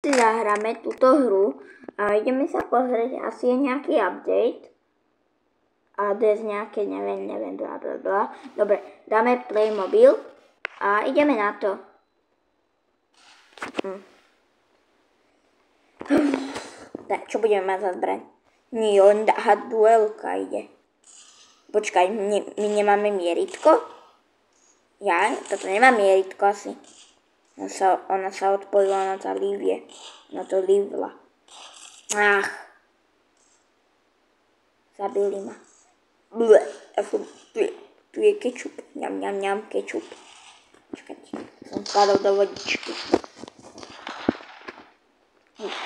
Si zahráme túto hru a ideme sa pozrieť, asi je nejaký update. Adres nejaké, neviem, blablabla. Dobre, dáme Playmobil a ideme na to. Tak, čo budeme mať za zbraň? Nie, duelka ide. Počkaj, my nemáme mieritko? Ja? Toto nemá mieritko asi. Ona sa odpojila na to Livie. Na to Livla. Ach. Zabili ma. Ble. Tu je kečup. Ňam, kečup. Počkajte, som spadol do vodičky.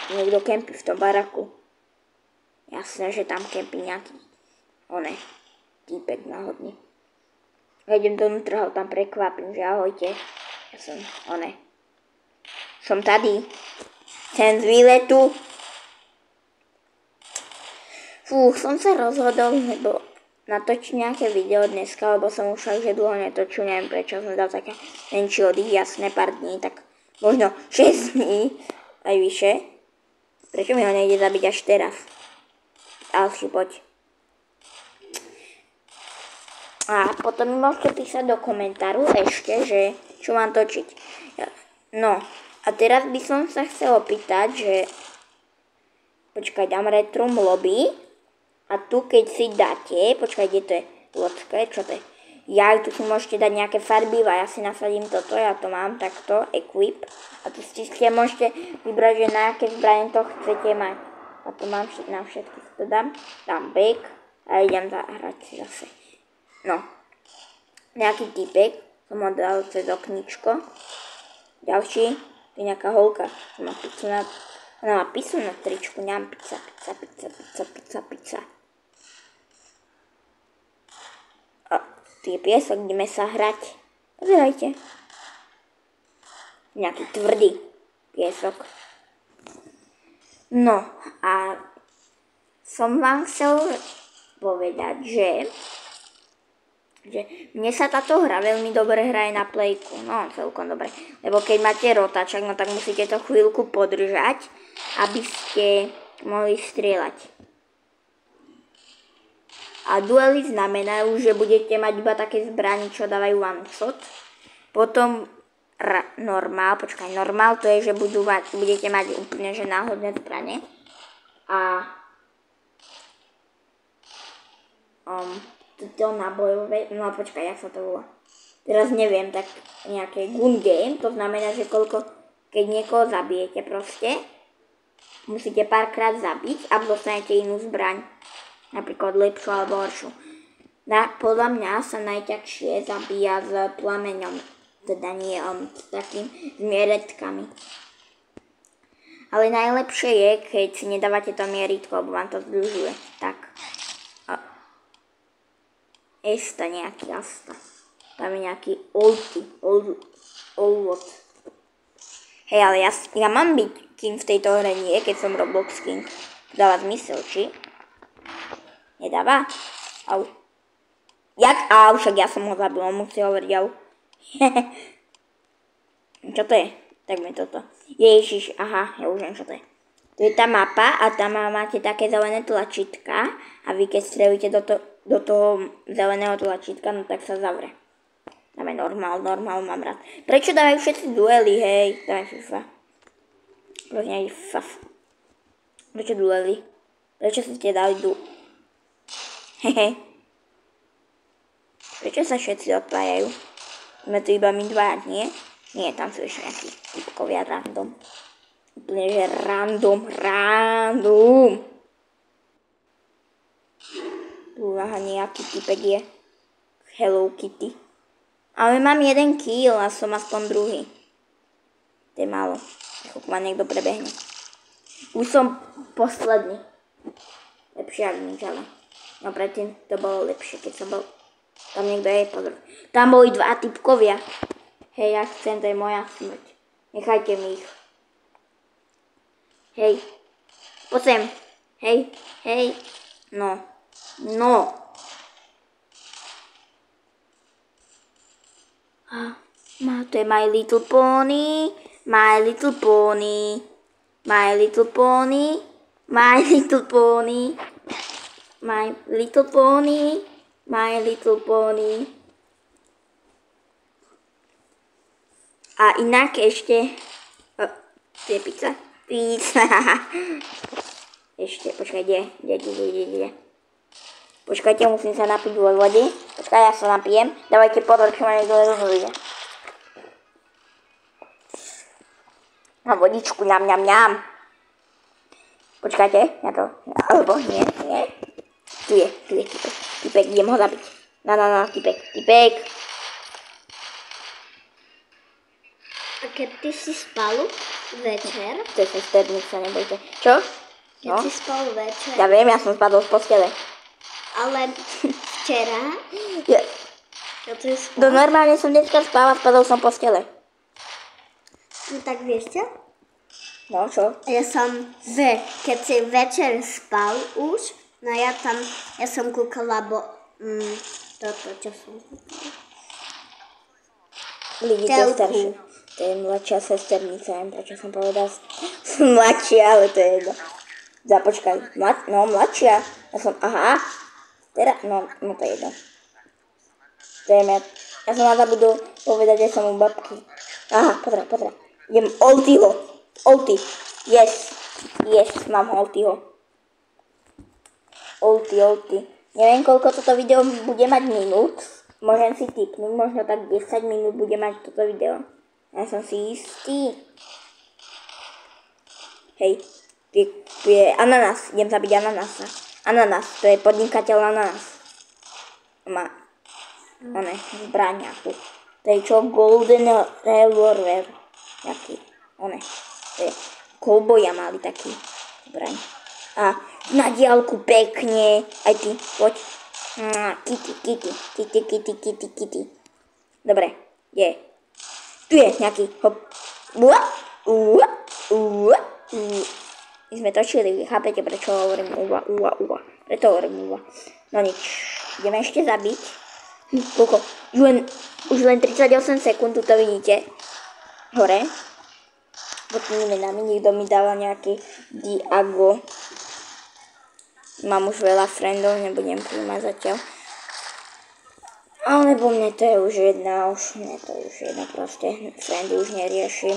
Niekto kempí v tom baraku. Jasné, že tam kempí nejaký týpek náhodný. Ja idem donútra, ho tam prekvapím, že ahojte. Ja som tady. Sem z výletu. Som sa rozhodol, lebo natočím nejaké video dneska, lebo som už že dlho netočil, neviem prečo som dal také menší oddych, jasné, pár dní, tak možno 6 dní, aj vyššie. Prečo mi ho nejde zabiť až teraz? Alši, poď. A potom mi môžete písať do komentáru ešte, že čo mám točiť. No, a teraz by som sa chcel opýtať, že počkaj, dám Retrum Lobby a tu keď si dáte, počkaj, kde to je? Lodka, čo to je? Ja, tu si môžete dať nejaké farbiva, ja si nasadím toto, ja to mám takto, equip. A tu si môžete vybrať, že na aké zbranie to chcete mať. A to mám na všetky, to dám back a idem zahrať si zase. No, nejaký typek, som ho dal cez okničko. Ďalší, to je nejaká holka, ona má pizzu na tričku, ňam, pizza. A tu je piesok, ideme sa hrať. Pozerajte. Nejaký tvrdý piesok. No, a som vám chcel povedať, že mne sa táto hra veľmi dobre hraje na plejku, no celkom dobre, lebo keď máte rotačak, no tak musíte to chvíľku podržať, aby ste mohli strieľať. A duely znamenajú, že budete mať iba také zbrani, čo dávajú one shot. Potom normál to je, že budete mať úplne že náhodné zbrane. A to nábojové, no počkaj, jak sa to volá. Teraz neviem, tak nejaké gun game, to znamená, že keď niekoho zabijete proste, musíte párkrát zabiť a dostanete inú zbraň. Napríklad lepšiu alebo horšiu. Podľa mňa sa najťažšie zabíja s plameňom, teda nie s takým mieretkami. Ale najlepšie je, keď si nedávate to mieritko, lebo vám to združuje. Tak. Esta nejaký Asta. Tam je nejaký Old. Hej, ale ja mám byť king v tejto hre, nie, keď som Roblox king. Dáva zmysel, či? Nedáva? Au. Jak? Au, však ja som ho zabil, on musí hovoriť au. Čo to je? Tak mi toto. Ježiš, aha, ja už viem, čo to je. Tu je tá mapa a tam máte také zelené tlačítka a vy keď strelíte do toho zeleného tlačítka, no tak sa zavre. Dáme normál mám rád. Prečo dávajú všetci duely, hej? Dáme FIFA. Prečo duely? Prečo ste dali Hehe. Prečo sa všetci odpájajú? Sme tu iba my dva, nie? Nie, tam sú ešte nejakí typkovia random. Úplne, že random. Aha, nejaký typek je. Hello Kitty. Ale mám 1 kill a som aspoň druhý. To je málo. Ako ma niekto prebehne. Už som posledný. Lepšie ako nič, ale. No predtým to bolo lepšie, keď som bol. Tam niekto je, pozor. Tam boli 2 typkovia. Hej, ja chcem, to je moja smrť. Nechajte mi ich. Hej. Poď sem. Hej. No. To je My Little Pony. My Little Pony, My Little Pony, My Little Pony, My Little Pony. A inak ešte... Tu je pizza. Pizza. Ešte, počkaj, kde? Počkajte, musím sa napiť vo vody. Počkaj, ja sa napijem. Dávajte pozor, čo ma niekto rozhoduje. A vodičku, ňam. Počkajte, ja to... Alebo nie. Tu je typek. Typek, idem ho zabiť. Na, typek. A keď ty si spal večer? To je sesternica, nebojte. Čo? Keď si spal večer? Ja viem, ja som spadol z postele. Ale včera? Ja. Čo ty spal? No normálne som dneska spal a spadol som z postele. No tak vieš čo? No, čo? Keď si večer spal už, no ja som kúkala, toto, čo som kúkala? Vidíte, staršie. To je mladšia sesternica, neviem, prečo som povedal mladšia, ale to je jedno. Započkaj, mladšia. No to je jedno. To je ja som zabudol povedať, že som u babky. Aha, pozri. Idem Olty. Yes, mám Oltyho. Olty. Neviem, koľko toto video bude mať minút. Môžem si tipnúť, možno tak 10 minút bude mať toto video. Ja som si istý. Hej, tu je ananás. Idem zabiť ananasa. Ananás, to je podnikateľ ananás. Má zbraň nejakú. To je čo? Golden Revolver. Jaký? To je kouboja mali taký zbraň. A na diaľku pekne. Aj ty, poď. Kitty. Dobre, je. Tu je nejaký, hop. My sme točili, chápete, prečo hovorím uva. Preto hovorím uva. No nič, ideme ešte zabiť. Koľko? Už len 38 sekúnd, tu to vidíte. Hore. Pod tými menami niekto mi dáva nejaký Diago. Mám už veľa friendov, nebudem príjmať zatiaľ. Alebo mne to je už jedna proste. Friendy už neriešim.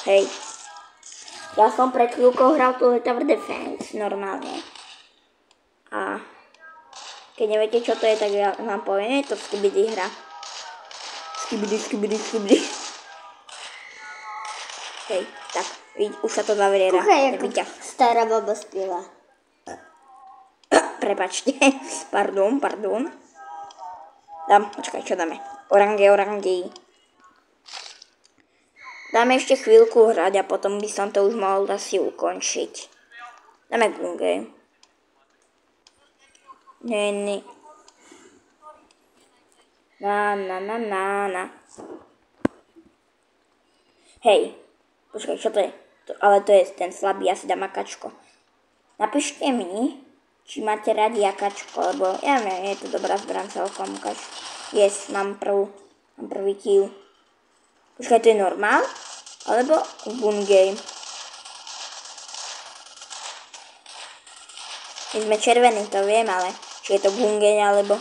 Hej. Ja som pred chvíľkou hral tu Tower Defense, normálne. A keď neviete, čo to je, tak ja vám poviem, je to skibidi hra. Skibidi. Hej, tak, už sa to zaverie. Kúkaj, ako stará baba spieva. Prepačte, pardon. Počkaj, čo dáme? Orange. Dáme ešte chvíľku hrať a potom by som to už mohol asi ukončiť. Dáme Gun Game. Ne. Na. Hej, počkaj, čo to je? Ale to je ten slabý, ja si dám akačko. Napíšte mi, či máte radi akačko, lebo ja neviem, je to dobrá zbraň celkom ukáž. Yes, mám prvý kill. Počkaj, to je normál? Alebo Gun Game? My sme červení, to viem, ale či je to Gun Game, alebo...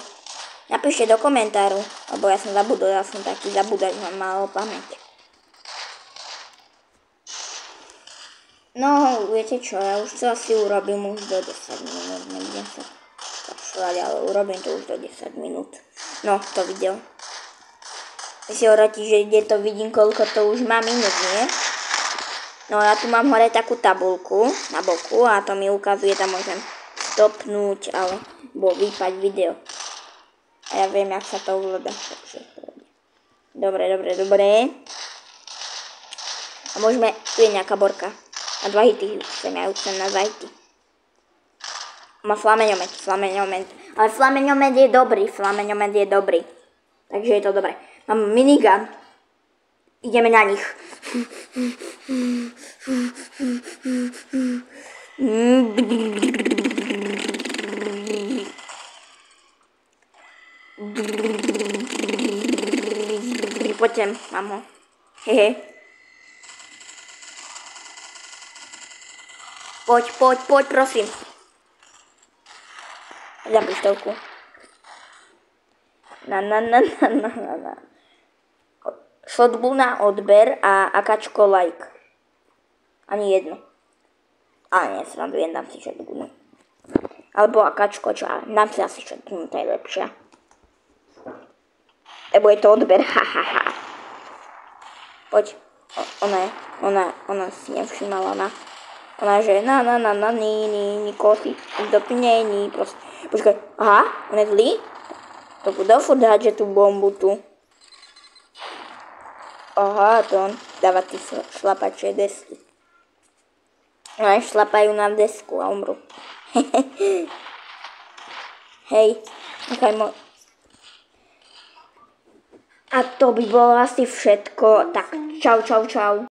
Napíšte do komentáru, lebo ja som zabudol, ja som taký zabúdať, mám málo pamäť. No, viete čo, ja už to asi urobím už do 10 minút, nebudem sa kašľať, ale urobím to už do 10 minút. No, to video. Vy si hovoríte, že kde to vidím, koľko to už má minút, nie? No, ja tu mám hore takú tabulku na boku a to mi ukazuje, tam môžem stopnúť alebo vypať video. A ja viem, jak sa to ovláda. Dobre. A môžeme, tu je nejaká borka. Na 2 hity, chcem na 2 hity. Má flameňomet. Ale flameňomet je dobrý. Takže je to dobré. Mám minigun. Ideme na nich. poď sem, mám ho. Hehe. Poď, prosím. Za pištolku. Na. Šotbu na odber a akačko like. Ani jedno. Ale nie, srandujem, dám si šotbu. Alebo akačko, čo? Dám si asi šotbu, to je lepšia. Lebo je to odber, hahaha. Poď. Ona si nevšimala na... Ona že nikoho si to tu není, proste. Počkaj, aha, on je zlý? To budú furt že tú bombu tu. Aha, to on dáva tí šlapačie desky. No aj šlapajú na desku a umru. Hej, nechaj mo... A to by bolo asi všetko. Tak, čau.